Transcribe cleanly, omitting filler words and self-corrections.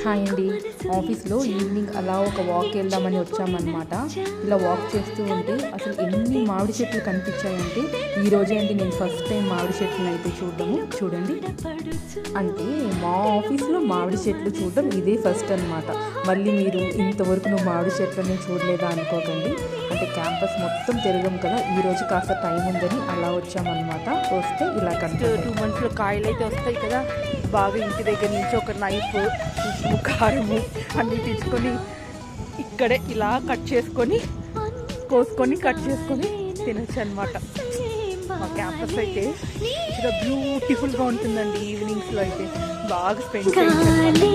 Hi అండి. ఆఫీస్లో evening అలా ఒక వాక్ వెళ్దామని వచ్చామన్నమాట. ఇలా వాక్ చేస్తూ ఉంటే అసలు ఎన్ని మామిడి చెట్లు కనిపించాయంటే ఈరోజే అండి నేను ఫస్ట్ టైం మామిడి చెట్లను అయితే చూడడము. చూడండి, అంటే మా ఆఫీస్లో మామిడి చెట్లు చూడడం ఇదే ఫస్ట్ అనమాట. మళ్ళీ మీరు ఇంతవరకు నువ్వు మామిడి చెట్లని చూడలేదా అనుకోకండి. అంటే క్యాంపస్ మొత్తం తిరగం కదా, ఈరోజు కాస్త టైం ఉందని అలా వచ్చామన్నమాట. వస్తే ఇలా కనిపిస్తుంది. 2 monthsలో కాయలు అయితే వస్తాయి కదా, బాగా ఇంటి దగ్గర నుంచి ఒక నైఫ్, ఉప్పు, కారము అన్నీ తీసుకొని ఇక్కడే ఇలా కట్ చేసుకొని కోసుకొని కట్ చేసుకొని తినచ్చు అనమాట. మా క్యాంపస్ అయితే ఇక్కడ బ్యూటిఫుల్గా ఉంటుందండి. ఈవినింగ్స్లో అయితే బాగా స్పెండ్ చేయాలి.